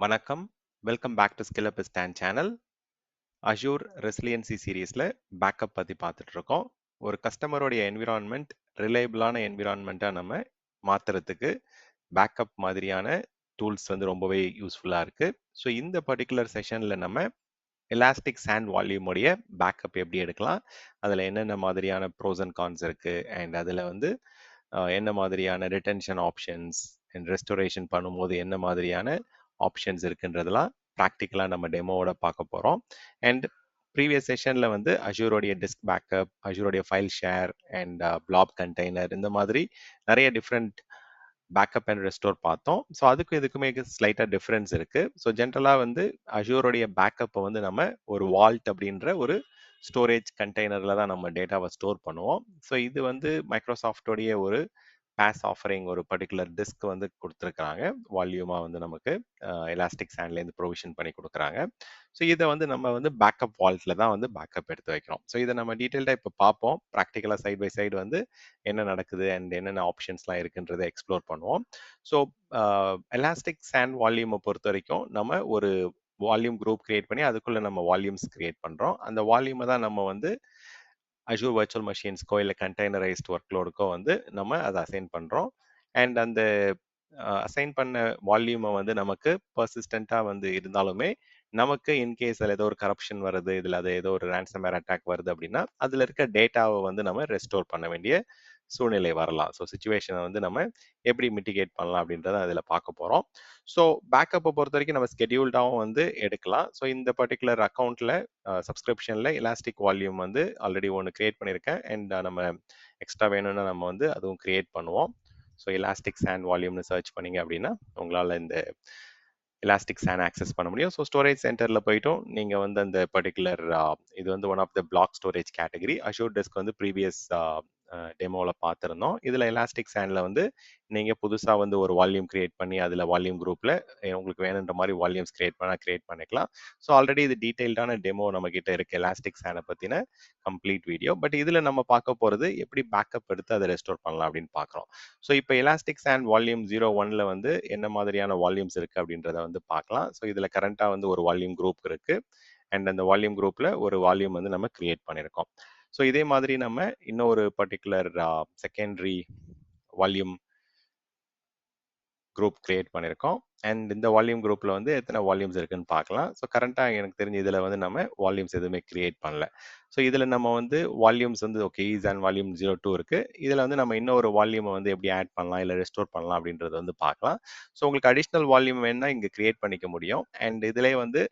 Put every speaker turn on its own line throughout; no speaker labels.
வணக்கம். Welcome back to skill up stand channel. Azure resiliency சீரீஸ்ல backup பத்தி பார்த்துட்டு இருக்கோம். ஒரு கஸ்டமரோடைய என்விரான்மெண்ட் ரிலையபிளான என்விரான்மெண்ட்டாக நம்ம மாத்துறதுக்கு பேக்கப் மாதிரியான டூல்ஸ் வந்து ரொம்பவே யூஸ்ஃபுல்லாக இருக்கு. ஸோ இந்த பர்டிகுலர் செஷன்ல நம்ம எலாஸ்டிக் சாண்ட் வால்யூமுடைய பேக்கப் எப்படி எடுக்கலாம், அதில் என்னென்ன மாதிரியான ப்ரோஸ் அண்ட் கான்ஸ் இருக்கு, அண்ட் அதில் வந்து என்ன மாதிரியான ரிட்டென்ஷன் ஆப்ஷன்ஸ் அண்ட் ரெஸ்டோரேஷன் பண்ணும்போது என்ன மாதிரியான ஆப்ஷன்ஸ் இருக்குன்றதெல்லாம் ப்ராக்டிக்கலாக நம்ம டெமோவோட பார்க்க போகிறோம். அண்ட் ப்ரீவியஸ் செஷனில் வந்து அஷூரோடைய டிஸ்க் பேக்கப், அஷூரோடைய file share and blob container, இந்த மாதிரி நிறைய டிஃப்ரெண்ட் பேக்கப் அண்ட் ரெஸ்டோர் பார்த்தோம். ஸோ அதுக்கும் இதுக்குமே ஸ்லைட்டாக டிஃப்ரென்ஸ் இருக்குது. ஸோ ஜென்ரலாக வந்து அஷூரோடைய பேக்கப்பை வந்து நம்ம ஒரு வால்ட் அப்படின்ற ஒரு ஸ்டோரேஜ் கண்டெய்னரில் தான் நம்ம டேட்டாவை ஸ்டோர் பண்ணுவோம். ஸோ இது வந்து மைக்ரோசாஃப்டோடைய ஒரு பேஸ் ஆஃபரிங், ஒரு பர்டிகுலர் டிஸ்க் வந்து கொடுத்துருக்காங்க. வால்யூமாக வந்து நமக்கு எலாஸ்டிக் சாண்ட்லேருந்து ப்ரொவிஷன் பண்ணி கொடுக்குறாங்க. ஸோ இதை வந்து நம்ம வந்து பேக்கப் வால்ட்டில் தான் வந்து பேக்கப் எடுத்து வைக்கிறோம். ஸோ இதை நம்ம டீட்டெயில்டாக இப்போ பார்ப்போம். ப்ராக்டிக்கலாக சைட் பை சைடு வந்து என்ன நடக்குது அண்ட் என்னென்ன ஆப்ஷன்ஸ்லாம் இருக்குன்றதை எக்ஸ்ப்ளோர் பண்ணுவோம். ஸோ எலாஸ்டிக் சாண்ட் வால்யூமை பொறுத்த வரைக்கும் நம்ம ஒரு வால்யூம் குரூப் கிரியேட் பண்ணி அதுக்குள்ளே நம்ம வால்யூம்ஸ் கிரியேட் பண்ணுறோம். அந்த வால்யூமை தான் நம்ம வந்து அஷூர் வர்ச்சுவல் மெஷின்ஸ்க்கோ இல்லை கண்டெய்னரைஸ்ட் ஒர்க்லோடுக்கோ வந்து நம்ம அதை அசைன் பண்ணுறோம். அண்ட் அந்த அசைன் பண்ண வால்யூமை வந்து நமக்கு பர்சிஸ்டண்ட்டாக வந்து இருந்தாலுமே நமக்கு இன்கேஸ் அதில் ஏதோ ஒரு கரப்ஷன் வருது, இதில் அது ஏதோ ஒரு ரேன்சம்வேர் அட்டாக் வருது அப்படின்னா அதில் இருக்க டேட்டாவை வந்து நம்ம ரெஸ்டோர் பண்ண வேண்டிய சூழ்நிலை வரலாம். ஸோ சுச்சுவேஷனை வந்து நம்ம எப்படி மிட்டிகேட் பண்ணலாம் அப்படின்றத அதில் பார்க்க போகிறோம். ஸோ பேக்கப்பை பொறுத்த வரைக்கும் நம்ம ஸ்கெடியூல்டாகவும் வந்து எடுக்கலாம். ஸோ இந்த பர்டிகுலர் அக்கௌண்ட்டில் சப்ஸ்கிரிப்ஷனில் எலாஸ்டிக் வால்யூம் வந்து ஆல்ரெடி ஒன்று கிரியேட் பண்ணியிருக்கேன். அண்ட் நம்ம எக்ஸ்ட்ரா வேணும்னா நம்ம வந்து அதுவும் கிரியேட் பண்ணுவோம். ஸோ எலாஸ்டிக் சாண்ட் வால்யூம்னு சர்ச் பண்ணீங்க அப்படின்னா உங்களால் இந்த எலாஸ்டிக் சாண்ட் ஆக்சஸ் பண்ண முடியும். ஸோ ஸ்டோரேஜ் சென்டரில் போயிட்டும் நீங்கள் வந்து அந்த பர்டிகுலர் இது வந்து one of the block storage category. Azure disk வந்து ப்ரீவியஸ் டெமோவில் பார்த்துருந்தோம். இதில் எலாஸ்டிக் சாண்டில் வந்து நீங்கள் புதுசாக வந்து ஒரு வால்யூம் கிரியேட் பண்ணி அதில் வால்யூம் குரூப்பில் உங்களுக்கு வேணுன்ற மாதிரி வால்யூம்ஸ் கிரியேட் பண்ணிக்கலாம். ஸோ ஆல்ரெடி இது டீட்டெயில்டான டெமோ நம்மக்கிட்ட இருக்குது, எலாஸ்டிக் சாண்டை பற்றின கம்ப்ளீட் வீடியோ. பட் இதில் நம்ம பார்க்க போகிறது எப்படி பேக்கப் எடுத்து அதை ரெஸ்டோர் பண்ணலாம் அப்படின்னு பார்க்குறோம். ஸோ இப்போ எலாஸ்டிக் சாண்ட் வால்யூம் 01ல் வந்து என்ன மாதிரியான வால்யூம்ஸ் இருக்குது அப்படின்றத வந்து பார்க்கலாம். ஸோ இதில் கரண்ட்டாக வந்து ஒரு வால்யூம் குரூப் இருக்குது. அண்ட் அந்த வால்யூம் குரூப்பில் ஒரு வால்யூம் வந்து நம்ம கிரியேட் பண்ணியிருக்கோம். ஸோ இதே மாதிரி நம்ம இன்னொரு particular secondary volume group create பண்ணியிருக்கோம். அண்ட் இந்த வால்யூம் குரூப்பில் வந்து எத்தனை வால்யூம்ஸ் இருக்குன்னு பார்க்கலாம். ஸோ கரண்ட்டாக எனக்கு தெரிஞ்ச இதில் வந்து நம்ம வால்யூம்ஸ் எதுவுமே கிரியேட் பண்ணல. ஸோ இதில் நம்ம வந்து வால்யூம்ஸ் வந்து ஓகே ஈஸ் அண்ட் வால்யூம் 02 இருக்குது. இதில் வந்து நம்ம இன்னொரு வால்யூமை வந்து எப்படி ஆட் பண்ணலாம் இல்லை ரெஸ்டோர் பண்ணலாம் அப்படின்றத வந்து பார்க்கலாம். ஸோ உங்களுக்கு அடிஷ்னல் வால்யூம் வேணும்னா இங்கே கிரியேட் பண்ணிக்க முடியும். அண்ட் இதிலே வந்து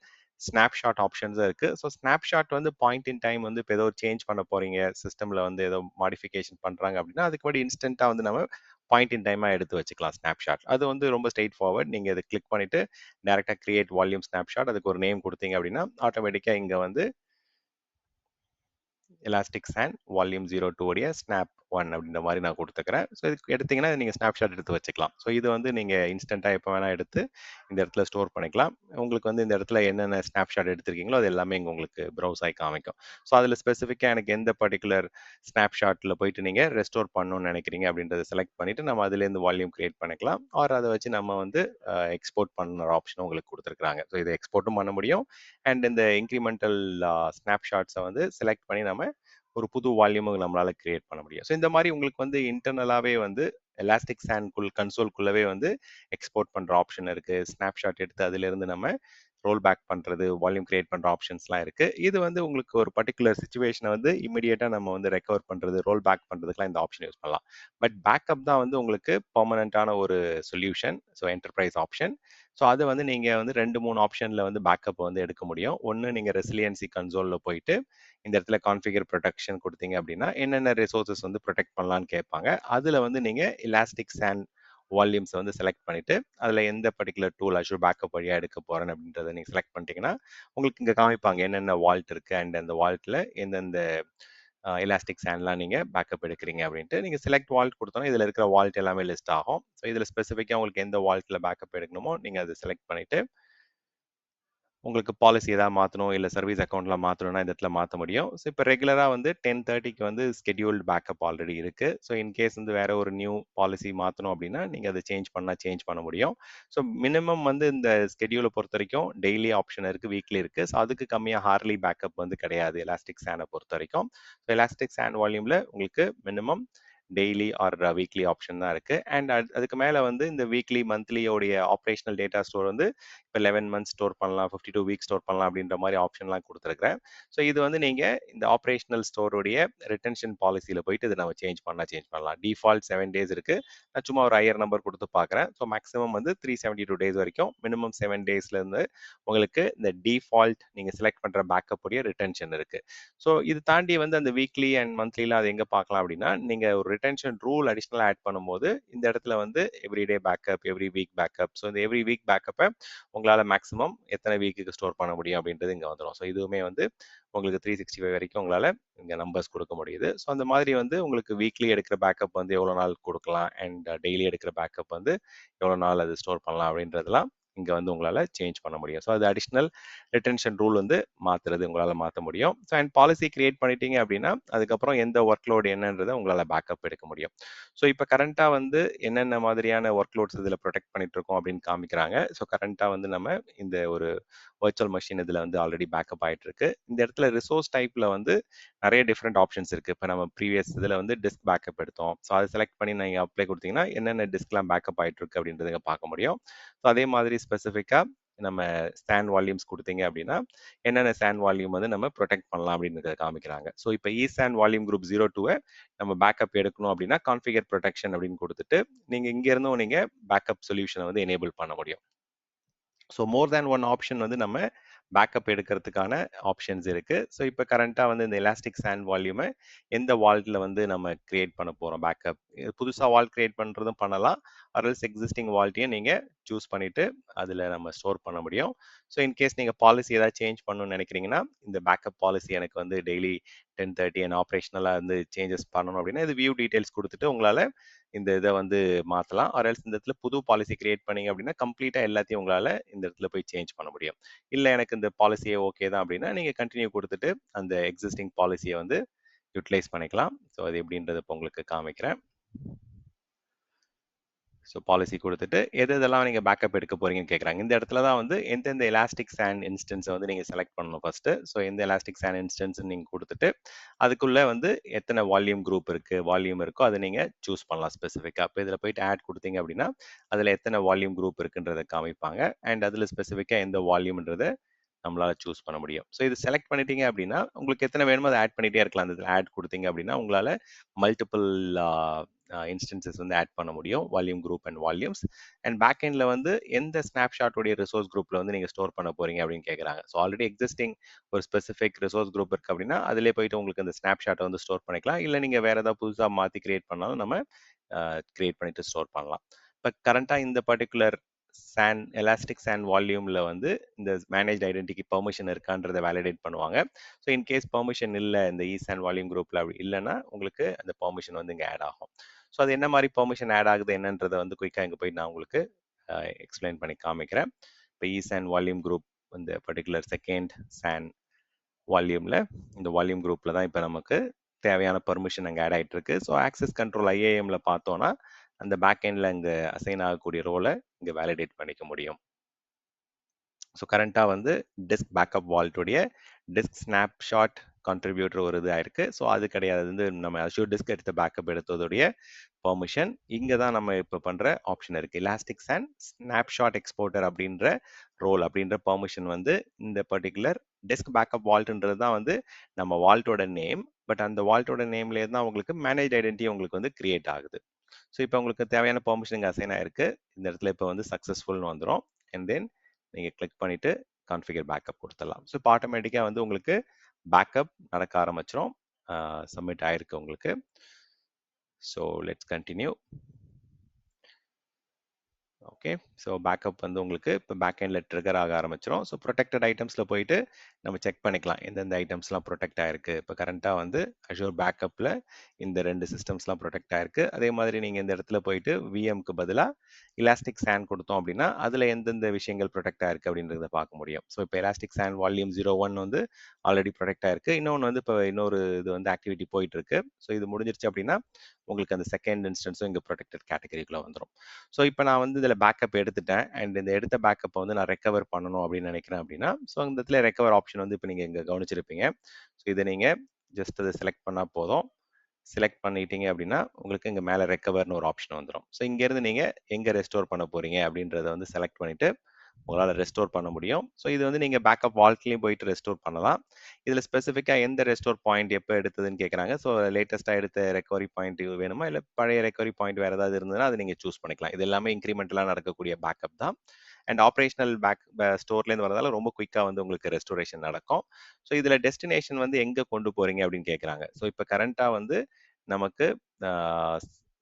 ஸ்னாப்ஷாட் ஆப்ஷன்ஸும் இருக்குது. ஸோ ஸ்னாப்ஷாட் வந்து பாயிண்ட் இன் டைம் வந்து இப்போ ஏதோ சேஞ்ச் பண்ண போகிறீங்க, சிஸ்டமில் வந்து ஏதோ மாடிஃபிகேஷன் பண்ணுறாங்க அப்படின்னா அதுக்கு முன்னாடி இன்ஸ்டண்ட்டாக வந்து நம்ம பாயிண்ட் இன் டைமாக எடுத்து வச்சுக்கலாம் ஸ்னாப்ஷாட். அது வந்து ரொம்ப ஸ்ட்ரெயிட் ஃபார்வர்ட். நீங்கள் இதை கிளிக் பண்ணிவிட்டு டேரெக்டாக கிரியேட் வால்யூம் ஸ்னாப்ஷாட், அதுக்கு ஒரு நேம் கொடுத்தீங்க அப்படின்னா ஆட்டோமேட்டிக்காக இங்கே வந்து எலாஸ்டிக் சாண்ட் வால்யூம் 02 உடைய ஸ்னாப் 1 அப்படின்ற மாதிரி நான் கொடுத்துக்கிறேன். ஸோ இதுக்கு எடுத்தீங்கன்னா நீங்கள் ஸ்னாப்ஷாட் எடுத்து வச்சுக்கலாம். ஸோ இது வந்து நீங்கள் இன்ஸ்டண்ட்டாக எப்போ வேணால் எடுத்து இந்த இடத்துல ஸ்டோர் பண்ணிக்கலாம். உங்களுக்கு வந்து இந்த இடத்துல என்னென்ன ஸ்னாப்ஷாட் எடுத்திருக்கீங்களோ அது எல்லாமே இங்கே உங்களுக்கு ப்ரௌஸ் ஆகி காமிக்கும். ஸோ அதில் ஸ்பெசிஃபிக்காக எனக்கு எந்த பர்டிகுலர் ஸ்னாப்ஷாட்டில் போயிட்டு நீங்கள் ரெஸ்டோர் பண்ணணும்னு நினைக்கிறீங்க அப்படின்றத செலக்ட் பண்ணிவிட்டு நம்ம அதுலேருந்து வால்யூம் கிரியேட் பண்ணிக்கலாம். ஆர் அதை வச்சு நம்ம வந்து எக்ஸ்போர்ட் பண்ணுற ஆப்ஷனும் உங்களுக்கு கொடுத்துருக்காங்க. ஸோ இதை எக்ஸ்போர்ட்டும் பண்ண முடியும். அண்ட் இந்த இன்க்ரிமெண்டல் ஸ்னாப்ஷாட்ஸை வந்து செலக்ட் பண்ணி நம்ம ஒரு புது வால்யூம் நம்மளால கிரியேட் பண்ண முடியும். ஸோ இந்த மாதிரி உங்களுக்கு வந்து இன்டர்னலாகவே வந்து எலாஸ்டிக் சாண்ட் கன்சோல்குள்ளவே வந்து எக்ஸ்போர்ட் பண்ணுற ஆப்ஷன் இருக்குது. ஸ்னாப்ஷாட் எடுத்து அதிலிருந்து நம்ம ரோல் பேக் பண்ணுறது, வால்யூம் கிரியேட் பண்ணுற ஆப்ஷன்ஸ்லாம் இருக்குது. இது வந்து உங்களுக்கு ஒரு பர்டிகுலர் சுச்சுவேஷனை வந்து இமீடியட்டாக நம்ம வந்து ரெக்கவர் பண்ணுறது, ரோல் பேக் பண்ணுறதுக்குலாம் இந்த ஆப்ஷன் யூஸ் பண்ணலாம். பட் பேக்கப் தான் வந்து உங்களுக்கு பர்மனண்ட்டான ஒரு solution. So enterprise option. So அதை வந்து நீங்கள் வந்து 2-3 ஆப்ஷனில் வந்து பேக்கப் வந்து எடுக்க முடியும். ஒன்று நீங்கள் ரெசிலியன்சி கன்சோலில் போயிட்டு இந்த இடத்துல கான்ஃபிகர் ப்ரொடெக்ஷன் கொடுத்தீங்க அப்படின்னா என்னென்ன ரிசோர்ஸஸ் வந்து ப்ரொடெக்ட் பண்ணலான்னு கேட்பாங்க. அதில் வந்து நீங்கள் எலாஸ்டிக் சாண்ட் வால்யூம்ஸ் வந்து செலக்ட் பண்ணிவிட்டு அதில் எந்த பர்டிகுலர் டூல் அஷூர் பேக்கப் வழியாக எடுக்க போகிறேன் அப்படின்றத நீங்கள் செலக்ட் பண்ணிட்டீங்கன்னா உங்களுக்கு இங்கே காமிப்பாங்க என்னென்ன வால்ட் இருக்குது அண்ட் அந்த வால்ட்டில் எந்தெந்த எலாஸ்டிக் சாண்ட்லாம் நீங்கள் பேக்கப் எடுக்கிறீங்க அப்படின்ட்டு நீங்கள் செலக்ட் வால்ட் கொடுத்தோன்னா இதில் இருக்கிற வால்ட் எல்லாமே லிஸ்ட் ஆகும். ஸோ இதில் ஸ்பெசிஃபிக்காக உங்களுக்கு எந்த வால்ட்டில் பேக்கப் எடுக்கணுமோ நீங்கள் அதை செலக்ட் பண்ணிவிட்டு உங்களுக்கு பாலிசி ஏதாவது மாற்றணும் இல்லை சர்வீஸ் அக்கௌண்ட்லாம் மாற்றணும்னா இந்த இடத்துல மாற்ற முடியும். ஸோ இப்போ ரெகுலராக வந்து 10:30க்கு வந்து ஸ்கெடியூல்டு பேக்கப் ஆல்ரெடி இருக்குது. ஸோ இன்கேஸ் வந்து வேற ஒரு நியூ பாலிசி மாற்றணும் அப்படின்னா நீங்கள் அதை சேஞ்ச் பண்ண முடியும். ஸோ மினிமம் வந்து இந்த ஸ்கெடியூலை பொறுத்த வரைக்கும் டெய்லி ஆப்ஷன் இருக்குது, வீக்லி இருக்குது. ஸோ அதுக்கு கம்மியாக ஹார்லி பேக்கப் வந்து கிடையாது எலாஸ்டிக் சேனை பொறுத்த வரைக்கும். ஸோ எலாஸ்டிக் சேன் வால்யூமில் உங்களுக்கு minimum daily R weekly option தான் இருக்குது. அண்ட் அதுக்கு மேலே வந்து இந்த வீக்லி மந்த்லியோடைய ஆப்ரேஷனல் டேட்டா ஸ்டோர் வந்து இப்போ 11 மந்த்ஸ் ஸ்டோர் பண்ணலாம், 52 வீக்ஸ் ஸ்டோர் பண்ணலாம் அப்படின்ற மாதிரி ஆப்ஷன்லாம் கொடுத்துருக்கிறேன். ஸோ இது வந்து நீங்கள் இந்த ஆப்ரேஷனல் ஸ்டோருடைய ரிட்டன்ஷன் பாலிசியில் போயிட்டு இது நம்ம சேஞ்ச் பண்ணலாம். டிஃபால்ட் 7 டேஸ் இருக்குது. நான் சும்மா ஒரு ஹையர் நம்பர் கொடுத்து பார்க்குறேன். ஸோ மேக்ஸிமம் வந்து 372 டேஸ் வரைக்கும், மினிமம் 7 டேஸ்லேருந்து உங்களுக்கு இந்த டிஃபால்ட் நீங்கள் செலக்ட் பண்ணுற பேக்கப் உடைய ரிட்டன்ஷன் இருக்குது. ஸோ இது தாண்டி வந்து அந்த வீக்லி அண்ட் மந்த்லியில் அது எங்கே பார்க்கலாம் அப்படின்னா, நீங்கள் ஒரு ரிட்டன்ஷன் ரூல் அடிஷ்னலாக ஆட் பண்ணும்போது இந்த இடத்துல வந்து everyday backup, every week backup. So இந்த எவ்ரி வீக் பேக்கப்பை உங்களால் மேக்ஸிமம் எத்தனை வீக்குக்கு ஸ்டோர் பண்ண முடியும் அப்படின்றது இங்கே வந்துடும். ஸோ இதுவுமே வந்து உங்களுக்கு 365 வரைக்கும் உங்களால் இங்கே நம்பர்ஸ் கொடுக்க முடியுது. ஸோ அந்த மாதிரி வந்து உங்களுக்கு வீக்லி எடுக்கிற பேக்கப் வந்து எவ்வளோ நாள் கொடுக்கலாம் அண்ட் டெய்லி எடுக்கிற பேக்கப் வந்து எவ்வளோ நாள் அது ஸ்டோர் பண்ணலாம் அப்படின்றதெல்லாம் இங்கே வந்து உங்களால் சேஞ்ச் பண்ண முடியும். ஸோ அது அடிஷ்னல் ரிட்டன்ஷன் ரூல் வந்து மாற்றுறது உங்களால் மாற்ற முடியும். ஸோ அண்ட் பாலிசி கிரியேட் பண்ணிட்டீங்க அப்படின்னா அதுக்கப்புறம் எந்த ஒர்க் லோடு என்னன்றதை உங்களால் பேக்கப் எடுக்க முடியும். ஸோ இப்போ கரண்ட்டாக வந்து என்னென்ன மாதிரியான ஒர்க் லோட்ஸ் இதில் ப்ரொடெக்ட் பண்ணிட்டு இருக்கோம் அப்படின்னு காமிக்கிறாங்க. ஸோ கரண்ட்டாக வந்து நம்ம இந்த ஒரு வர்ச்சுவல் மெஷின் இதில் வந்து ஆல்ரெடி பேக்கப் ஆகிட்டு இருக்கு. இந்த இடத்துல ரிசோர்ஸ் டைப்பில் வந்து நிறைய டிஃப்ரெண்ட் ஆப்ஷன்ஸ் இருக்குது. இப்போ நம்ம ப்ரீவியஸ் இதில் வந்து டிஸ்க் பேக்கப் எடுத்தோம். ஸோ அதை செலக்ட் பண்ணி நீங்கள் அப்ளை கொடுத்தீங்கன்னா என்னென்ன டிஸ்க்லாம் பேக்கப் ஆகிட்டு இருக்கு அப்படின்றத பார்க்க முடியும். ஸோ அதே மாதிரி ஸ்பெசிஃபிக்காக நம்ம ஸ்டாண்ட் வால்யூம்ஸ் கொடுத்தீங்க அப்படின்னா என்னென்ன ஸ்டாண்ட் வால்யூம் வந்து நம்ம ப்ரொடெக்ட் பண்ணலாம் அப்படின்னு காமிக்கிறாங்க. ஸோ இப்போ ஸ்டாண்ட் வால்யூம் குரூப் 02 நம்ம பேக்கப் எடுக்கணும் அப்படின்னா கான்ஃபிகர் ப்ரொடெக்ஷன் அப்படின்னு கொடுத்துட்டு நீங்கள் இங்கேருந்தும் நீங்கள் பேக்கப் சொல்யூஷனை வந்து எனேபிள் பண்ண முடியும். So more than one option வந்து நம்ம பேக்கப் எடுக்கிறதுக்கான ஆப்ஷன்ஸ் இருக்குது. ஸோ இப்போ கரண்ட்டாக வந்து இந்த எலாஸ்டிக் சேண்ட் வால்யூமை எந்த வால்ட்டில் வந்து நம்ம கிரியேட் பண்ண போகிறோம் பேக்கப். புதுசாக வால்ட் கிரியேட் பண்ணுறதும் பண்ணலாம். அரல்ஸ் எக்ஸிஸ்டிங் வால்ட்டையும் நீங்கள் சூஸ் பண்ணிவிட்டு அதில் நம்ம ஸ்டோர் பண்ண முடியும். ஸோ இன்கேஸ் நீங்கள் பாலிசி ஏதாவது சேஞ்ச் பண்ணணும்னு நினைக்கிறீங்கன்னா இந்த பேக்கப் பாலிசி எனக்கு வந்து டெய்லி 10:30 அண்ட் ஆப்ரேஷனலாக வந்து சேஞ்சஸ் பண்ணணும் அப்படின்னா இது வியூ டீட்டெயில்ஸ் கொடுத்துட்டு உங்களால் இந்த இதை வந்து மாற்றலாம். ஆர்எல்ஸ் இந்த இடத்துல புது பாலிசி கிரியேட் பண்ணீங்க அப்படின்னா கம்ப்ளீட்டாக எல்லாத்தையும் உங்களால் இந்த இடத்துல போய் சேஞ்ச் பண்ண முடியும். இல்லை எனக்கு இந்த பாலிசியே ஓகே தான் அப்படின்னா நீங்கள் கண்டினியூ கொடுத்துட்டு அந்த எக்ஸிஸ்டிங் பாலிசியை வந்து யூட்டிலைஸ் பண்ணிக்கலாம். ஸோ அது எப்படின்றத இப்போ உங்களுக்கு காமிக்கிறேன். ஸோ பாலிசி கொடுத்துட்டு எதெல்லாம் நீங்கள் பேக்கப் எடுக்க போறீங்கன்னு கேட்குறாங்க. இந்த இடத்துல தான் வந்து எந்தெந்த எலாஸ்டிக் சேண்ட் இன்ஸ்டன்ஸை வந்து நீங்கள் செலக்ட் பண்ணணும் ஃபர்ஸ்ட்டு. ஸோ எந்த எலாஸ்டிக் சேண்ட் இன்ஸ்டன்ஸ் நீங்கள் கொடுத்துட்டு அதுக்குள்ளே வந்து எத்தனை வால்யூம் குரூப் இருக்குது, வால்யூம் இருக்கோ அதை நீங்கள் சூஸ் பண்ணலாம் ஸ்பெசிஃபிக்காக. இப்போ இதில் போயிட்டு ஆட் கொடுத்தீங்க அப்படின்னா அதில் எத்தனை வால்யூம் குரூப் இருக்குன்றதை காமிப்பாங்க. அண்ட் அதில் ஸ்பெசிஃபிக்காக எந்த வால்யூம்ன்றதை நம்மளால சூஸ் பண்ண முடியும். ஸோ இது செலக்ட் பண்ணிட்டீங்க அப்படின்னா உங்களுக்கு எத்தனை வேணுமோ அதை ஆட் பண்ணிட்டே இருக்கலாம். அந்த இதில் ஆட் கொடுத்தீங்க அப்படின்னா உங்களால் மல்டிபிள் இன்ஸ்டன்சஸ் வந்து ஆட் பண்ண முடியும், volume group and volumes. And back எண்டில் வந்து எந்த ஸ்னாப்ஷாட்டோடைய ரிசோர்ஸ் குரூப்பில் வந்து நீங்கள் ஸ்டோர் பண்ண போறீங்க அப்படின்னு கேட்குறாங்க. ஸோ ஆல்ரெடி எக்ஸிஸ்டிங் ஒரு ஸ்பெசிஃபிக் ரிசோர்ஸ் குரூப் இருக்குது அப்படின்னா அதிலே போயிட்டு உங்களுக்கு அந்த ஸ்னாப்ஷாட்டை வந்து ஸ்டோர் பண்ணிக்கலாம். இல்லை நீங்கள் வேறு ஏதாவது புதுசாக மாற்றி கிரியேட் பண்ணாலும் நம்ம கிரியேட் பண்ணிட்டு ஸ்டோர் பண்ணலாம். இப்போ கரண்ட்டாக இந்த பர்டிகுலர் எலாஸ்டிக் சேண்ட் வால்யூமில் வந்து இந்த மேனேஜ் ஐடென்டிட்டி பெர்மிஷன் இருக்கான்றதை வேலிடேட் பண்ணுவாங்க. ஸோ இன்கேஸ் பெர்மிஷன் இல்லை இந்த சேண்ட் வால்யூம் குரூப்பில் அப்படி இல்லைன்னா உங்களுக்கு அந்த பெர்மிஷன் வந்து இங்கே ஆட் ஆகும். ஸோ அது என்ன மாதிரி பெர்மிஷன் ஆட் ஆகுது என்னன்றதை வந்து குயிக்காக இங்கே போய் நான் உங்களுக்கு எக்ஸ்பிளைன் பண்ணி காமிக்கிறேன். இப்போ சேண்ட் வால்யூம் குரூப் இந்த பர்டிகுலர் செகண்ட் சேண்ட் வால்யூமில் இந்த வால்யூம் குரூப்பில் தான் இப்போ நமக்கு தேவையான பெர்மிஷன் அங்கே ஆட் ஆகிட்டு இருக்கு. ஸோ ஆக்சஸ் கண்ட்ரோல் ஐஏஎம்ல பார்த்தோன்னா அந்த பேக் எண்டில் இங்கே அசைன் ஆகக்கூடிய ரோலை இங்கே வேலிடேட் பண்ணிக்க முடியும். ஸோ கரண்ட்டாக வந்து டிஸ்க் பேக்கப் வால்ட்டுடைய டிஸ்க் ஸ்னாப்ஷாட் கான்ட்ரிபியூட்டர் ஒரு இது ஆயிருக்கு. ஸோ அது கிடையாது, வந்து நம்ம அஷ்யூர் டிஸ்க் எடுத்த பேக்கப் எடுத்ததுடைய பெர்மிஷன். இங்கே தான் நம்ம இப்போ பண்ணுற ஆப்ஷன் இருக்குது. எலாஸ்டிக் சேண்ட் ஸ்னாப்ஷாட் எக்ஸ்போர்ட்டர் அப்படின்ற ரோல் அப்படின்ற பெர்மிஷன் வந்து இந்த பர்டிகுலர் டிஸ்க் பேக்கப் வால்ட்ன்றது தான் வந்து நம்ம வால்ட்டோட நேம். பட் அந்த வால்ட்டோட நேம்லேயே தான் உங்களுக்கு மேனேஜ் ஐடென்டிட்டி உங்களுக்கு வந்து கிரியேட் ஆகுது. ஸோ இப்போ உங்களுக்கு தேவையான பெர்மிஷன் இங்கே அசைன் ஆயிருக்கு. இந்த இடத்துல இப்போ வந்து சக்ஸஸ்ஃபுல்னு வந்துடும். அண்ட் தென் நீங்கள் கிளிக் பண்ணிவிட்டு கான்ஃபிகர் பேக்கப் கொடுத்துடலாம். ஸோ இப்போ ஆட்டோமேட்டிக்காக வந்து உங்களுக்கு பேக்கப் நடக்க ஆரம்பிச்சிடும். சப்மிட் ஆயிருக்கு உங்களுக்கு. So let's continue. Okay. So backup வந்து உங்களுக்கு இப்போ பேக் எண்டில் ட்ரிகர் ஆக ஆரம்பிச்சிடும். ஸோ ப்ரொடெக்டட் ஐட்டம்ஸில் போயிட்டு நம்ம செக் பண்ணிக்கலாம் எந்தெந்த ஐட்டம்ஸ்லாம் ப்ரொடெக்ட் ஆயிருக்கு. இப்போ கரண்ட்டாக வந்து அஷூர் பேக்கப்பில் இந்த 2 சிஸ்டம்ஸ்லாம் ப்ரொடெக்ட் ஆயிருக்கு. அதே மாதிரி நீங்கள் இந்த இடத்துல போயிட்டு விஎம்க்கு பதிலாக இலாஸ்டிக் சாண்ட் கொடுத்தோம் அப்படின்னா அதில் எந்தெந்த விஷயங்கள் ப்ரொடெக்ட் ஆயிருக்கு அப்படின்றத பார்க்க முடியும். ஸோ இப்போ எலாஸ்டிக் சாண்ட் வால்யூம் 01 வந்து ஆல்ரெடி ப்ரொடெக்ட் ஆயிருக்கு. இன்னொன்று வந்து இப்போ இன்னொரு இது வந்து ஆக்டிவிட்டி போயிட்டு இருக்கு. ஸோ இது முடிஞ்சிருச்சு அப்படின்னா உங்களுக்கு அந்த செகண்ட் இன்ஸ்டன்ஸும் இங்கே ப்ரொடெக்டட் கேட்டகரிக்குள்ளே வந்துடும். ஸோ இப்போ நான் வந்து இதில் பேக்கப் எடுத்துட்டேன் அண்ட் இந்த எடுத்த பேக்கப்பை வந்து நான் ரெக்கவர் பண்ணணும் அப்படின்னு நினைக்கிறேன் அப்படின்னா ஸோ இந்த இடத்துல ரெக்கவர் ஆப்ஷன் வந்து இப்போ நீங்கள் இங்கே கவனிச்சிருப்பீங்க. ஸோ இதை நீங்கள் ஜஸ்ட் அதை செலக்ட் பண்ணால் போதும். செலக்ட் பண்ணிட்டீங்க அப்படின்னா உங்களுக்கு இங்கே மேலே ரெக்கவர்னு ஒரு ஆப்ஷன் வந்துடும். ஸோ இங்கேருந்து நீங்கள் எங்கே ரெஸ்டோர் பண்ண போகிறீங்க அப்படின்றத வந்து செலக்ட் பண்ணிவிட்டு உங்களால் ரெஸ்டோர் பண்ண முடியும். ஸோ இது வந்து நீங்கள் பேக்கப் வால்ட்லேயும் போயிட்டு ரெஸ்டோர் பண்ணலாம். இதில் ஸ்பெசிஃபிக்காக எந்த ரெஸ்டோர் பாயிண்ட் எப்போ எடுத்ததுன்னு கேட்குறாங்க. ஸோ லேட்டஸ்ட்டாக எடுத்த ரெக்கவரி பாயிண்ட் வேணுமா, இல்லை பழைய ரெக்கவரி பாயிண்ட் வேறு ஏதாவது இருந்ததுன்னா அதை நீங்கள் சூஸ் பண்ணிக்கலாம். இது எல்லாமே இன்க்ரிமெண்டலாக நடக்கக்கூடிய பேக்கப் தான். அண்ட் ஆப்ரேஷனல் ஸ்டோர்லேருந்து வரதால ரொம்ப குயிக்காக வந்து உங்களுக்கு ரெஸ்டோரேஷன் நடக்கும். ஸோ இதில் டெஸ்டினேஷன் வந்து எங்கே கொண்டு போகிறீங்க அப்படின்னு கேட்குறாங்க. ஸோ இப்போ கரண்ட்டாக வந்து நமக்கு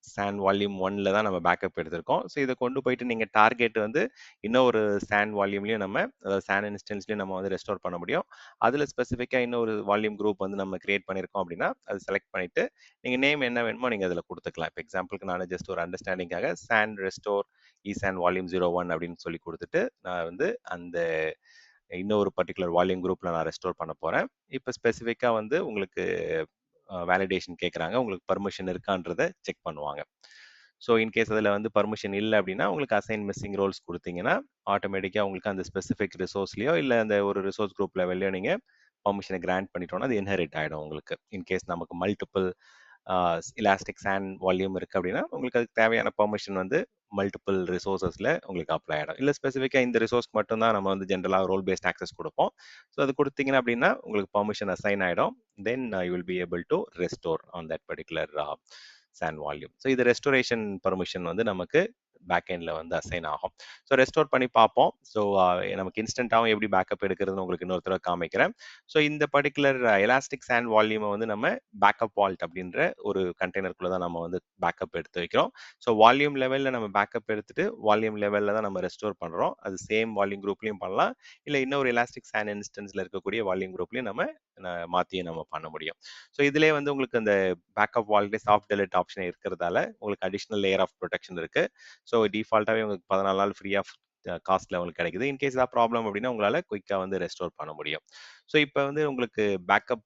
சாண்ட் வால்யூம் 1ல தான் நம்ம பேக்கப் எடுத்திருக்கோம். ஸோ இதை கொண்டு போயிட்டு நீங்கள் டார்கெட் வந்து இன்னொரு சாண்ட் வால்யூம்லையும் நம்ம அதாவது சாண்ட் இன்ஸ்டன்ஸ்லையும் நம்ம வந்து ரெஸ்டோர் பண்ண முடியும். அதில் ஸ்பெசிஃபிக்காக இன்னொரு வால்யூம் குரூப் வந்து நம்ம கிரியேட் பண்ணியிருக்கோம் அப்படின்னா அது செலக்ட் பண்ணிவிட்டு நீங்கள் நேம் என்ன வேணுமோ நீங்கள் அதில் கொடுத்துக்கலாம். இப்போ எக்ஸாம்பிளுக்கு நான் ஜஸ்ட் ஒரு அண்டர்ஸ்டாண்டிங்காக சாண்ட் ரெஸ்டோர் சாண்ட் வால்யூம் 01 அப்படின்னு சொல்லி கொடுத்துட்டு நான் வந்து அந்த இன்னொரு பர்டிகுலர் வால்யூம் குரூப்பில் நான் ரெஸ்டோர் பண்ண போகிறேன். இப்போ ஸ்பெசிஃபிக்காக வந்து உங்களுக்கு வேலிடேஷன் கேட்குறாங்க. உங்களுக்கு பர்மிஷன் இருக்கான்றதை செக் பண்ணுவாங்க. ஸோ இன்கேஸ் அதில் வந்து பர்மிஷன் இல்லை அப்படின்னா உங்களுக்கு அசைன் மிஸ்ஸிங் ரோல்ஸ் கொடுத்தீங்கன்னா ஆட்டோமேட்டிக்காக உங்களுக்கு அந்த ஸ்பெசிஃபிக் ரிசோர்ஸ்லையோ இல்லை அந்த ஒரு ரிசோர்ஸ் குரூப் லெவல்லையோ நீங்கள் பர்மிஷனை கிராண்ட் பண்ணிட்டோம்னா அது இன்ஹெரிட் ஆகிடும் உங்களுக்கு. இன்கேஸ் நமக்கு மல்டிபிள் இலாஸ்டிக் சாண்ட் வால்யூம் இருக்குது அப்படின்னா உங்களுக்கு அதுக்கு தேவையான பர்மிஷன் வந்து மல்டிபிள் ரிசோர்ஸஸில் உங்களுக்கு அப்ளை ஆகிடும். இல்லை ஸ்பெசிஃபிக்காக இந்த ரிசோர்ஸ்க்கு மட்டும்தான் நம்ம வந்து ஜென்ரலாக ரோல் பேஸ்ட் ஆக்சஸ் கொடுப்போம். ஸோ அது கொடுத்தீங்கன்னா அப்படின்னா உங்களுக்கு பர்மிஷன் அசைன் ஆகிடும். Then you will be able to restore on that particular SAN volume. So இது ரெஸ்டோரேஷன் பர்மிஷன் வந்து நமக்கு பேக் எண்டில் வந்து அசைன் ஆகும். ஸோ ரெஸ்டோர் பண்ணி பார்ப்போம். ஸோ நமக்கு இன்ஸ்டன்ட்டாகவும் எப்படி பேக்கப் எடுக்கிறதுன்னு உங்களுக்கு இன்னொரு தடவை காமிக்கிறேன். ஸோ இந்த பர்டிகுலர் எலாஸ்டிக் சாண்ட் வால்யூமை வந்து நம்ம பேக்கப் வால்ட் அப்படின்ற ஒரு கண்டெய்னருக்குள்ளே தான் நம்ம வந்து பேக்கப் எடுத்து வைக்கிறோம். ஸோ வால்யூம் லெவலில் நம்ம பேக்கப் எடுத்துட்டு வால்யூம் லெவலில் தான் நம்ம ரெஸ்டோர் பண்ணுறோம். அது சேம் வால்யூம் குரூப்லையும் பண்ணலாம், இல்லை இன்னொரு எலாஸ்டிக் சாண்ட் இன்ஸ்டன்ஸில் இருக்கக்கூடிய வால்யூம் குரூப்லையும் நம்ம மாற்றியும் நம்ம பண்ண முடியும். ஸோ இதிலே வந்து உங்களுக்கு அந்த பேக்கப் வால்ட்லேயே சாஃப்ட் டெலிட் ஆப்ஷன் இருக்கிறதால உங்களுக்கு அடிஷ்னல் லேயர் ஆஃப் ப்ரொடெக்ஷன் இருக்குது. ஸோ டிஃபால்ட்டாகவே உங்களுக்கு 14 நாள் ஃப்ரீ ஆஃப் காஸ்ட்ல உங்களுக்கு கிடைக்குது. இன்கேஸ் ஏதாவது ப்ராப்ளம் அப்படின்னா உங்களால் குயிக்காக வந்து ரெஸ்டோர் பண்ண முடியும். ஸோ இப்போ வந்து உங்களுக்கு பேக்கப்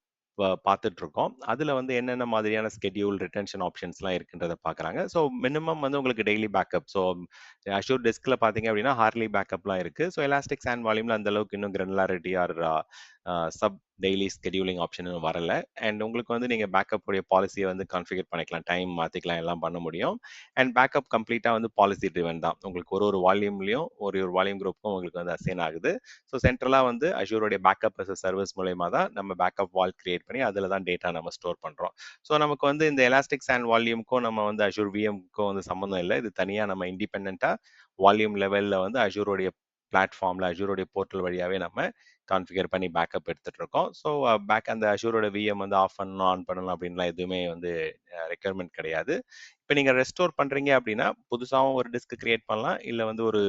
பார்த்துட்டு இருக்கோம். அதில் வந்து என்னென்ன மாதிரியான ஸ்கெடியூல் ரிட்டன்ஷன் ஆப்ஷன்ஸ்லாம் இருக்குன்றதை பார்க்குறாங்க. ஸோ மினிமம் வந்து உங்களுக்கு டெய்லி பேக்கப். ஸோ அஷூர் டெஸ்கில் பார்த்தீங்க அப்படின்னா ஹார்லி பேக்கப்லாம் இருக்குது. ஸோ எலாஸ்டிக் சாண்ட் வால்யூமில் அந்த அளவுக்கு இன்னும் granularity or sub daily scheduling option வரல. அண்ட் உங்களுக்கு வந்து நீங்கள் பேக்கப் உடைய பாலிசியை வந்து கான்ஃபிகர் பண்ணிக்கலாம், டைம் மாற்றிக்கலாம், எல்லாம் பண்ண முடியும். அண்ட் பேக்கப் கம்ப்ளீட்டாக வந்து பாலிசி ட்ரிவன் தான். உங்களுக்கு ஒரு வால்யூம்லையும் ஒரு வால்யூம் குரூப்புக்கும் உங்களுக்கு வந்து அசைன் ஆகுது. ஸோ சென்ட்ரலாக வந்து அஷூரோடைய பேக்கப் அஸ் சர்வீஸ் மூலயமா தான் நம்ம பேக்கப் வால் கிரியேட் பண்ணி அதில் தான் டேட்டா நம்ம ஸ்டோர் பண்ணுறோம். ஸோ நமக்கு வந்து இந்த எலாஸ்டிக் சாண்ட் வால்யூமுக்கும் நம்ம வந்து அஷூர் விஎம்க்கும் வந்து சம்மந்தம் இல்லை. இது தனியாக நம்ம இண்டிபெண்ட்டாக வால்யூம் லெவலில் வந்து அஷூரோடைய பிளாட்ஃபார்மில் அஷூரோடைய போர்ட்டல் வழியாகவே நம்ம கான்ஃபிகர் பண்ணி பேக்கப் எடுத்துகிட்டு இருக்கோம். ஸோ அந்த அஷூரோட விஎம் வந்து ஆஃப் பண்ணணும், ஆன் பண்ணணும் அப்படின்லாம் எதுவுமே வந்து ரெக்யர்மெண்ட் கிடையாது. இப்போ நீங்கள் ரெஸ்டோர் பண்ணுறீங்க அப்படின்னா புதுசாகவும் ஒரு டிஸ்க் கிரியேட் பண்ணலாம், இல்லை வந்து ஒரு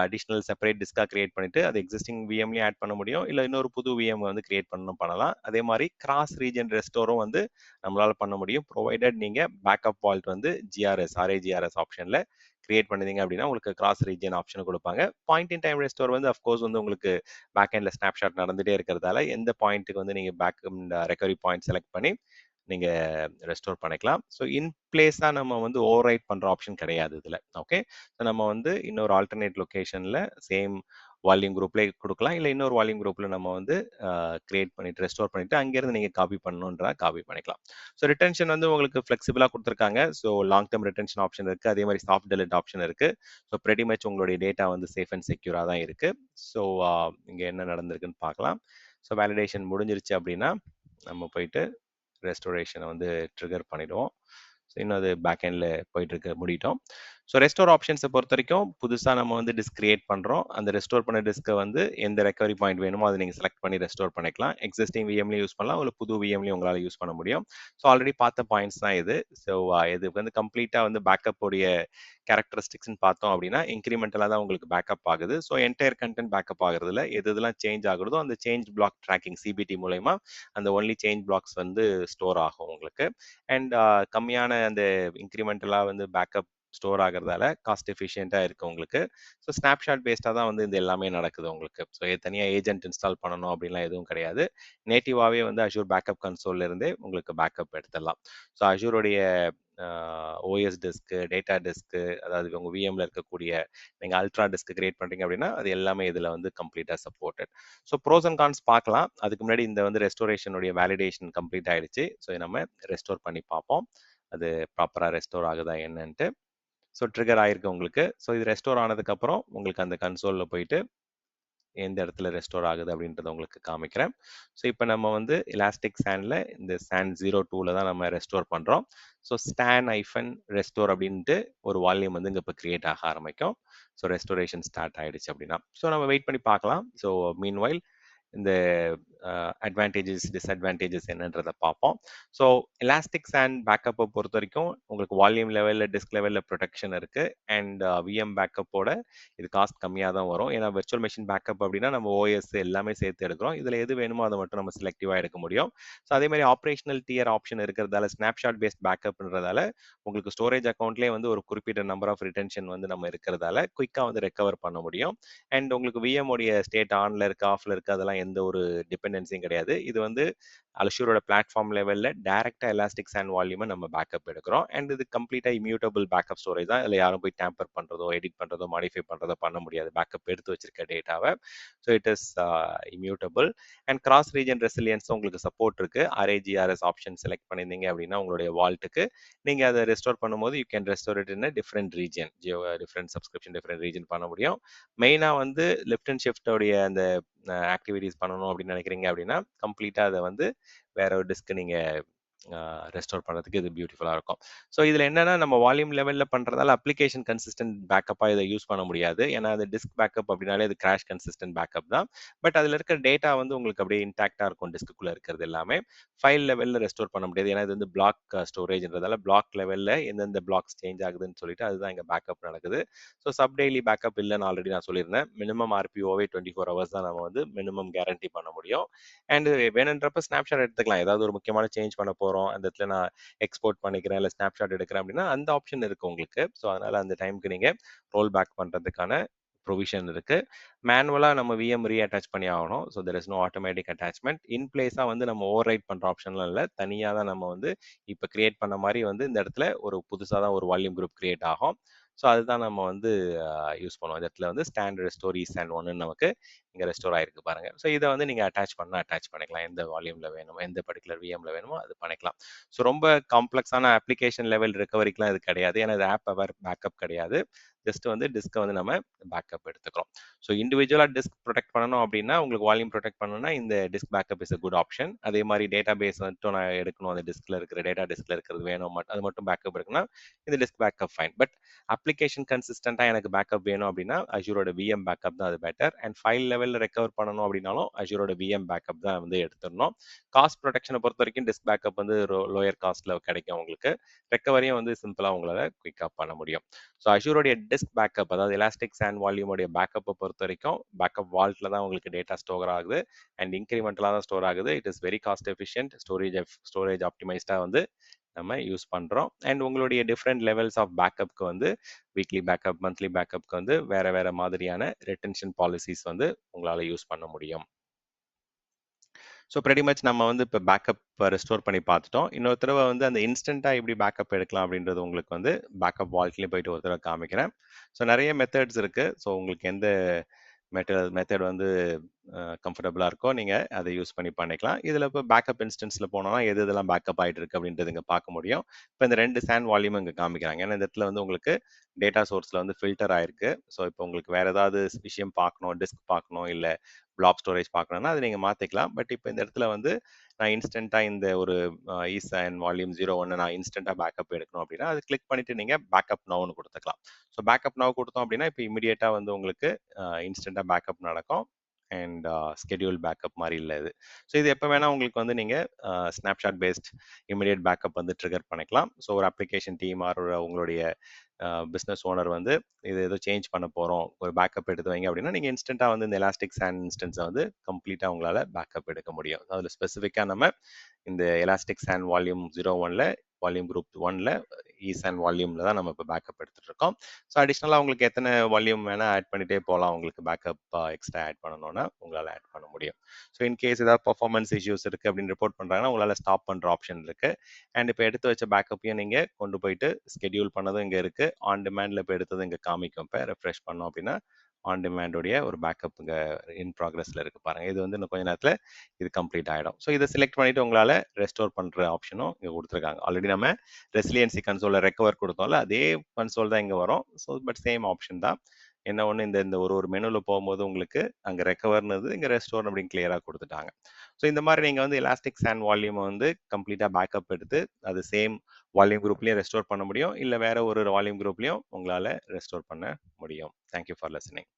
அடிஷ்னல் செப்பரேட் டிஸ்காக கிரியேட் பண்ணிவிட்டு அது எக்ஸிஸ்டிங் விஎம்லேயும் ஆட் பண்ண முடியும், இல்லை இன்னொரு புது விஎம் வந்து கிரியேட் பண்ணலாம். அதே மாதிரி கிராஸ் ரீஜன் ரெஸ்டோரும் வந்து நம்மளால் பண்ண முடியும், ப்ரொவைடட் நீங்கள் பேக்கப் வால்ட் வந்து ஆர்ஏஜிஆர்எஸ் ஆப்ஷனில் கிரியேட் பண்ணிங்க அப்படின்னா உங்களுக்கு கிராஸ் ரீஜன் ஆப்ஷன் கொடுப்பாங்க. பாயிண்ட் இன் டைம் ரெஸ்டோர் வந்து அஃப்கோர்ஸ் வந்து உங்களுக்கு பேக் எண்டில் ஸ்னாப்ஷாட் நடந்துகிட்டே இருக்கிறதால எந்த பாயிண்ட்டுக்கு வந்து நீங்கள் பேக் ரெக்கவரி பாயிண்ட் செலக்ட் பண்ணி நீங்கள் ரெஸ்டோர் பண்ணிக்கலாம். ஸோ இன் பிளேஸாக நம்ம வந்து ஓவர் ரைட் பண்ணுற ஆப்ஷன் கிடையாது இதில். ஓகே, ஸோ நம்ம வந்து இன்னொரு ஆல்டர்னேட் லொக்கேஷனில் சேம் வால்யூம் குரூப்லேயே கொடுக்கலாம், இல்லை இன்னொரு வால்யூம் குரூப்பில் நம்ம வந்து கிரியேட் பண்ணிட்டு ரெஸ்டோர் பண்ணிட்டு அங்கேருந்து நீங்கள் காப்பி பண்ணணுன்றா காப்பி பண்ணிக்கலாம். ஸோ ரிட்டன்ஷன் வந்து உங்களுக்கு ஃப்ளெக்சிபிளாக கொடுத்துருக்காங்க. So long term retention option இருக்குது, அதே மாதிரி சாஃப்ட் டெலிட் ஆப்ஷன் இருக்குது. ஸோ ப்ரெடி மச் உங்களுடைய டேட்டா வந்து சேஃப் அண்ட் செக்யூராக தான் இருக்குது. ஸோ இங்கே என்ன நடந்திருக்குன்னு பார்க்கலாம். ஸோ வேலிடேஷன் முடிஞ்சிருச்சு அப்படின்னா நம்ம போயிட்டு ரெஸ்டோரேஷனை வந்து ட்ரிகர் பண்ணிடுவோம். ஸோ இன்னும் அது பேக் எண்டில் போயிட்டுருக்கு, முடிட்டோம். ஸோ ரெஸ்டோர் ஆப்ஷன்ஸை பொறுத்த வரைக்கும் புதுசாக நம்ம வந்து டிஸ்க் கிரியேட் பண்ணுறோம். அந்த ரெஸ்டோர் பண்ண டிஸ்க்கை வந்து எந்த ரெக்கவரி பாயிண்ட் வேணுமோ அதை நீங்கள் செலக்ட் பண்ணி ரெஸ்டோர் பண்ணிக்கலாம். எக்ஸிஸ்டிங் விஎம்லையும் யூஸ் பண்ணலாம், ஒரு புது விஎம்லையும் உங்களால் யூஸ் பண்ண முடியும். ஸோ ஆல்ரெடி பார்த்த பாயிண்ட்ஸ் தான் இது. ஸோ இது வந்து கம்ப்ளீட்டாக வந்து பேக்கப் உடைய கேரக்டரிஸ்டிக்ஸ்னு பார்த்தோம் அப்படின்னா இன்க்ரிமெண்டலாக தான் உங்களுக்கு பேக்கப் ஆகுது. ஸோ என்டையர் கண்டென்ட் பேக்கப் ஆகுறதுல எது இதெல்லாம் சேஞ்ச் ஆகுறதோ அந்த சேஞ்ச் பிளாக் ட்ராக்கிங் சிபிடி மூலயமா அந்த ஒன்லி சேஞ்ச் பிளாக்ஸ் வந்து ஸ்டோர் ஆகும் உங்களுக்கு. அண்ட் கம்மியான அந்த இன்க்ரிமெண்டலாக வந்து பேக்கப் ஸ்டோர் ஆகிறதால காஸ்ட் எஃபிஷியண்ட்டாக இருக்குது உங்களுக்கு. ஸோ ஸ்னாப்ஷாட் பேஸ்டாக தான் வந்து இது எல்லாமே நடக்குது உங்களுக்கு. ஸோ தனியாக ஏஜென்ட் இன்ஸ்டால் பண்ணணும் அப்படின்லாம் எதுவும் கிடையாது. நேட்டிவாகவே வந்து அஷூர் பேக்கப் கன்சோல்ல இருந்தே உங்களுக்கு பேக்கப் எடுத்துடலாம். ஸோ அஷூருடைய ஓஎஸ் டிஸ்க்கு, டேட்டா டிஸ்க்கு, அதாவது உங்கள் விஎம்ல இருக்கக்கூடிய நீங்கள் அல்ட்ரா டிஸ்க் கிரியேட் பண்ணுறீங்க அப்படின்னா அது எல்லாமே இதில் வந்து கம்ப்ளீட்டாக supported. So pros and cons பார்க்கலாம். அதுக்கு முன்னாடி இந்த வந்து ரெஸ்டோரேஷனுடைய வேலிடேஷன் கம்ப்ளீட் ஆயிடுச்சு. ஸோ நம்ம ரெஸ்டோர் பண்ணி பார்ப்போம் அது ப்ராப்பராக ரெஸ்டோர் ஆகுதா என்னன்ட்டு. ஸோ ட்ரிகர் ஆயிருக்கு உங்களுக்கு. ஸோ இது ரெஸ்டோர் ஆனதுக்கப்புறம் உங்களுக்கு அந்த கன்சோலில் போயிட்டு எந்த இடத்துல ரெஸ்டோர் ஆகுது அப்படின்றத உங்களுக்கு காமிக்கிறேன். ஸோ இப்போ நம்ம வந்து எலாஸ்டிக் சாண்டில் இந்த சாண்ட் 02ல தான் நம்ம ரெஸ்டோர் பண்ணுறோம். ஸோ ஸ்டான் ஐஃபன் ரெஸ்டோர் அப்படின்ட்டு ஒரு வால்யூம் வந்து இங்கே இப்போ கிரியேட் ஆக ஆரம்பிக்கும். ஸோ ரெஸ்டோரேஷன் ஸ்டார்ட் ஆயிடுச்சு அப்படின்னா ஸோ நம்ம வெயிட் பண்ணி பார்க்கலாம். ஸோ மீன்வைல் இந்த அட்வான்டேஜஸ் டிஸ்அட்வான்டேஜஸ் என்னன்றதை பார்ப்போம். ஸோ எலாஸ்டிக் சாண்ட் பேக்கப்பை பொறுத்த வரைக்கும் உங்களுக்கு வால்யூம் லெவலில் டிஸ்க் லெவலில் ப்ரொடெக்ஷன் இருக்குது. அண்ட் விஎம் பேக்கப்போட இது காஸ்ட் கம்மியாக தான் வரும். ஏன்னா வெர்ச்சுவல் மெஷின் பேக்கப் அப்படின்னா நம்ம ஓஎஸ் எல்லாமே சேர்த்து எடுக்கிறோம். இதில் எது வேணுமோ அதை மட்டும் நம்ம செலக்டிவாக எடுக்க முடியும். ஸோ அதே மாதிரி ஆப்ரேஷனல் டியர் ஆப்ஷன் இருக்கிறதால ஸ்னாப்ஷாட் பேஸ்ட் பேக்கப்ன்றதால உங்களுக்கு ஸ்டோரேஜ் அக்கௌண்ட்லேயே வந்து ஒரு குறிப்பிட்ட நம்பர் ஆஃப் ரிட்டென்ஷன் வந்து நம்ம இருக்கிறதால குயிக்காக வந்து ரெக்கவர் பண்ண முடியும். அண்ட் உங்களுக்கு விஎம் உடைய ஸ்டேட் ஆன்ல இருக்கு ஆஃப்ல இருக்கு அதெல்லாம் எந்த ஒரு டிபெண்டன்சியும் கிடையாது. இது வந்து அஷூரோட பிளாட்ஃபார்ம் லெவலில் டேரெக்டாக எலாஸ்டிக் சாண்ட் வால்யூமை நம்ம பேக்கப் எடுக்கிறோம். அண்ட் இது கம்ப்ளீட்டாக இம்யூட்டபிள் பேக்கப் ஸ்டோரேஜ் தான். இதில் யாரும் போய் டேம்பர் பண்ணுறதோ எடிட் பண்ணுறதோ மாடிஃபை பண்ணுறதோ பண்ண முடியாது பேக்கப் எடுத்து வச்சிருக்க டேட்டாவை. So it is immutable. And cross region resilience உங்களுக்கு சப்போர்ட் இருக்கு. ஆர்ஏஜிஆர்எஸ் ஆப்ஷன் செலக்ட் பண்ணியிருந்தீங்க அப்படின்னா உங்களுடைய வால்ட்டுக்கு நீங்கள் அதை ரெஸ்டோர் பண்ணும்போது you can restore it in different region, Jio different subscription different region பண்ண முடியும். மெயினாக வந்து லெஃப்ட் அண்ட் ஷிஃப்டோடைய அந்த ஆக்டிவிட்டிஸ் பண்ணணும் அப்படின்னு நினைக்கிறீங்க அப்படின்னா கம்ப்ளீட்டாக அதை வந்து வேற ஒரு டிஸ்க் நீங்கள் ரெஸ்டோர் பண்ணுறதுக்கு இது பியூட்டிஃபுல்லாக இருக்கும். ஸோ இதில் என்னன்னா நம்ம வால்யூம் லெவலில் பண்ணுறதால அப்ளிகேஷன் கன்சிஸ்டன்ட் பேக்கப்பாக இதை யூஸ் பண்ண முடியாது. ஏன்னா அது டிஸ்க் பேக்கப் அப்படின்னாலே இது கிராஷ் கன்சிஸ்டன்ட் பேக்கப் தான். பட் அதில் இருக்கிற டேட்டா வந்து உங்களுக்கு அப்படியே இன்டாக்டாக இருக்கும் டிஸ்க்குள்ளே இருக்கிறது எல்லாமே. ஃபைல் லெவலில் ரெஸ்டோர் பண்ண முடியாது. ஏன்னா இது வந்து பிளாக் ஸ்டோரேஜ்ன்றதால பிளாக் லெவலில் எந்தெந்த பிளாக்ஸ் சேஞ்ச் ஆகுதுன்னு சொல்லிட்டு அதுதான் இங்கே பேக்கப் நடக்குது. ஸோ சப் டெய்லி பேக்கப் இல்லைன்னு ஆல்ரெடி நான் சொல்லியிருந்தேன். மினிமம் ஆர்பிஓவே 24 ஹவர்ஸ் தான் நம்ம வந்து மினிமம் கேரண்டி பண்ண முடியும். அண்ட் வேணுன்றப்ப ஸ்னாப்ஷாட் எடுத்துக்கலாம். ஏதாவது ஒரு முக்கியமான சேஞ்ச் பண்ண போகிறோம் அந்த இடத்துல நான் எக்ஸ்போர்ட் பண்ணிக்கிறேன் இல்லை ஸ்னாப்ஷாட் எடுக்கிறேன் அப்படின்னா அந்த ஆப்ஷன் இருக்கு உங்களுக்கு. ஸோ அதனால அந்த டைமுக்கு நீங்கள் ரோல் பேக் பண்ணுறதுக்கான ப்ரொவிஷன் இருக்கு. மேனுவலாக நம்ம விஎம் ரீஅட்டாச் பண்ணி ஆகணும். So there is no automatic attachment. In பிளேஸாக வந்து நம்ம ஓவர் ரைட் பண்ணுற ஆப்ஷன்லாம் இல்லை. தனியாக தான் நம்ம வந்து இப்போ கிரியேட் பண்ண மாதிரி வந்து இந்த இடத்துல ஒரு புதுசாக தான் ஒரு வால்யூம் குரூப் கிரியேட் ஆகும். ஸோ அதுதான் நம்ம வந்து யூஸ் பண்ணுவோம். இந்த இடத்துல வந்து ஸ்டாண்டர்ட் ஸ்டோரிஸ் அண்ட் ஒன்று நமக்கு இங்கே ரெஸ்டோர் ஆயிருக்கு பாருங்க. ஸோ இதை வந்து நீங்கள் அட்டாச் பண்ணிக்கலாம். எந்த வால்யூமில் வேணுமோ எந்த பர்டிகுலர் விஎம்ல வேணுமோ அது பண்ணிக்கலாம். ஸோ ரொம்ப காம்ப்ளெக்ஸான அப்ளிகேஷன் லெவல் ரெக்கவரிக்கெலாம் இது கிடையாது. ஏன்னா இது ஆப் அவர் பேக்கப் கிடையாது. ஜஸ்ட் வந்து டிஸ்கை வந்து நம்ம பேக்கப் எடுத்துக்கிறோம். ஸோ இண்டிவிஜுவலாக டிஸ்க் ப்ரொடெக்ட் பண்ணணும் அப்படின்னா உங்களுக்கு வால்யூம் ப்ரொடெக்ட் பண்ணணும்னா இந்த disk backup is a good option. அதே மாதிரி டேட்டா பேஸ் மட்டும் நான் எடுக்கணும், அந்த டிஸ்கில் இருக்கிற டேட்டா டிஸ்கில் இருக்கிறது வேணும் அது மட்டும் பேக்கப் இருக்குன்னா இந்த disk backup fine. But application கன்சிஸ்டண்டாக எனக்கு பேக்கப் வேணும் அப்படின்னா அஷூரோட விஎம் பேக்கப் தான் அது பெட்டர். அண்ட் ஃபைல் லெவலில் ரெக்கவர் பண்ணணும் அப்படின்னாலும் அஷூரோட விஎம் பேக்கப் தான் வந்து எடுத்துடணும். காஸ்ட் ப்ரொடெக்ஷனை பொறுத்த வரைக்கும் டிஸ்க் பேக்கப் வந்து லோயர் காஸ்ட்டில் கிடைக்கும் உங்களுக்கு. ரெக்கவரியும் வந்து சிம்பிளாக உங்களால் குயிக்காக பண்ண முடியும். ஸோ அஷூரோடைய டிஸ்க் பேக்கப் அதாவது எலாஸ்டிக் சாண்ட் வால்யூமோடைய பேக்கப்பை பொறுத்த வரைக்கும் பேக்கப் வால்ட்டில் தான் உங்களுக்கு டேட்டா ஸ்டோர் ஆகுது அண்ட் இன்க்ரிமெண்டலாக தான் ஸ்டோர் ஆகுது. It is very cost efficient. Storage ஆப்டிமைஸ்டாக வந்து நம்ம யூஸ் பண்ணுறோம். அண்ட் உங்களுடைய டிஃப்ரெண்ட் லெவல்ஸ் ஆஃப் பேக்கப்க்கு வந்து வீக்லி பேக்கப் மந்த்லி பேக்கப்க்கு வந்து வேற வேற மாதிரியான ரிட்டென்ஷன் பாலிசிஸ் வந்து உங்களால் யூஸ் பண்ண முடியும். ஸோ ப்ரெடி மச் நம்ம வந்து இப்போ பேக்கப் ரெஸ்டோர் பண்ணி பார்த்துட்டோம். இன்னொரு தடவை வந்து அந்த இன்ஸ்டண்ட்டாக எப்படி பேக்கப் எடுக்கலாம் அப்படின்றது உங்களுக்கு வந்து பேக்கப் வால்ட்லேயும் போயிட்டு ஒரு தடவை காமிக்கிறேன். ஸோ நிறைய மெத்தட்ஸ் இருக்குது. ஸோ உங்களுக்கு எந்த மெத்தட் வந்து கம்ஃபர்டபுளாக இருக்கோ நீங்கள் அதை யூஸ் பண்ணி பண்ணிக்கலாம். இதில் இப்போ பேக்கப் இன்ஸ்டன்ஸில் போனோம்னா எது இதெல்லாம் பேக்கப் ஆகிட்டு இருக்கு அப்படின்றது இங்கே பார்க்க முடியும். இப்போ இந்த 2 சாண்ட் வால்யூம் இங்கே காமிக்கிறாங்க. ஏன்னா இந்த இடத்துல வந்து உங்களுக்கு டேட்டா சோர்ஸில் வந்து ஃபில்டர் ஆயிருக்கு. ஸோ இப்போ உங்களுக்கு வேறு ஏதாவது விஷயம் பார்க்கணும், டிஸ்க் பார்க்கணும், இல்லை பிளாப் ஸ்டோரேஜ் பார்க்கணும்னா அதை நீங்கள் மாற்றிக்கலாம். பட் இப்போ இந்த இடத்துல வந்து நான் இன்ஸ்டண்ட்டாக இந்த ஒரு ஈசான் வால்யூம் 01 நான் இன்ஸ்டண்ட்டாக பேக்கப் எடுக்கணும் அப்படின்னா அது கிளிக் பண்ணிட்டு நீங்கள் பேக்கப் நவுன்னு கொடுத்துக்கலாம். ஸோ பேக்கப் நவ் கொடுத்தோம் அப்படின்னா இப்போ இமீடியட்டாக வந்து உங்களுக்கு இன்ஸ்டண்ட்டாக பேக்கப் நடக்கும். அண்ட் ஸ்கெடியூல் பேக்கப் மாதிரி இல்லை இது. ஸோ இது எப்போ வேணால் உங்களுக்கு வந்து நீங்கள் ஸ்னாப்ஷாட் பேஸ்ட் இமீடியட் பேக்கப் வந்து ட்ரிகர் பண்ணிக்கலாம். ஸோ ஒரு அப்ளிகேஷன் டீம் ஆர் உங்களுடைய பிஸ்னஸ் ஓனர் வந்து இது ஏதோ சேஞ்ச் பண்ண போகிறோம், ஒரு பேக்கப் எடுத்து வைங்க அப்படின்னா நீங்கள் இன்ஸ்டண்ட்டாக வந்து இந்த எலாஸ்டிக் சாண்ட் இன்ஸ்டன்ஸை வந்து கம்ப்ளீட்டாக உங்களால் பேக்கப் எடுக்க முடியும். அதில் ஸ்பெசிஃபிக்காக நம்ம இந்த எலாஸ்டிக் சாண்ட் வால்யூம் 01ல் வால்யூம் குரூப் 1ல் ஈசான் வால்யூமில் தான் நம்ம இப்போ பேக்கப் எடுத்துகிட்டு இருக்கோம். ஸோ அடிஷ்னலாக உங்களுக்கு எத்தனை வால்யூம் வேணால் ஆட் பண்ணிகிட்டே போகலாம். உங்களுக்கு பேக்கப் எக்ஸ்ட்ரா ஆட் பண்ணணும்னா உங்களால் ஆட் பண்ண முடியும். ஸோ இன்கேஸ் ஏதாவது பர்ஃபார்மன்ஸ் இஷ்யூஸ் இருக்குது அப்படின்னு ரிப்போர்ட் பண்ணுறாங்கன்னா உங்களால் ஸ்டாப் பண்ணுற ஆப்ஷன் இருக்குது. அண்ட் இப்போ எடுத்து வச்ச பேக்கப்பையும் நீங்கள் கொண்டு போயிட்டு ஸ்கெடியூல் பண்ணதும் இங்கே இருக்குது. ஆன் டிமாண்டில் இப்போ எடுத்தது இங்கே காமிக்கும். இப்போ ரெஃப்ரெஷ் பண்ணோம் அப்படின்னா ஆன் டிமாண்டோடைய ஒரு பேக்கப் இங்கே இன் ப்ராக்ரஸில் இருக்குது பாருங்கள். இது வந்து இன்னும் கொஞ்ச நேரத்தில் இது கம்ப்ளீட் ஆகிடும். ஸோ இதை செலக்ட் பண்ணிவிட்டு உங்களால் ரெஸ்டோர் பண்ணுற ஆப்ஷனும் இங்கே கொடுத்துருக்காங்க. ஆல்ரெடி நம்ம ரெசிலியன்சி கன்சோலில் ரெக்கவர் கொடுத்தோம்ல அதே கன்சோல் தான் இங்கே வரும். ஸோ பட் சேம் ஆப்ஷன் தான். என்ன ஒன்று இந்த ஒரு மெனுவில் போகும்போது உங்களுக்கு அங்கே ரெக்கவர்னது இங்கே ரெஸ்டோர் அப்படின்னு கிளியராக கொடுத்துட்டாங்க. ஸோ இந்த மாதிரி நீங்கள் வந்து எலாஸ்டிக் சாண்ட் வால்யூமை வந்து கம்ப்ளீட்டாக பேக்கப் எடுத்து அது சேம் வால்யூம் குரூப்லேயும் ரெஸ்டோர் பண்ண முடியும், இல்லை வேற ஒரு வால்யூம் குரூப்லேயும் உங்களால் ரெஸ்டோர் பண்ண முடியும். Thank you for listening.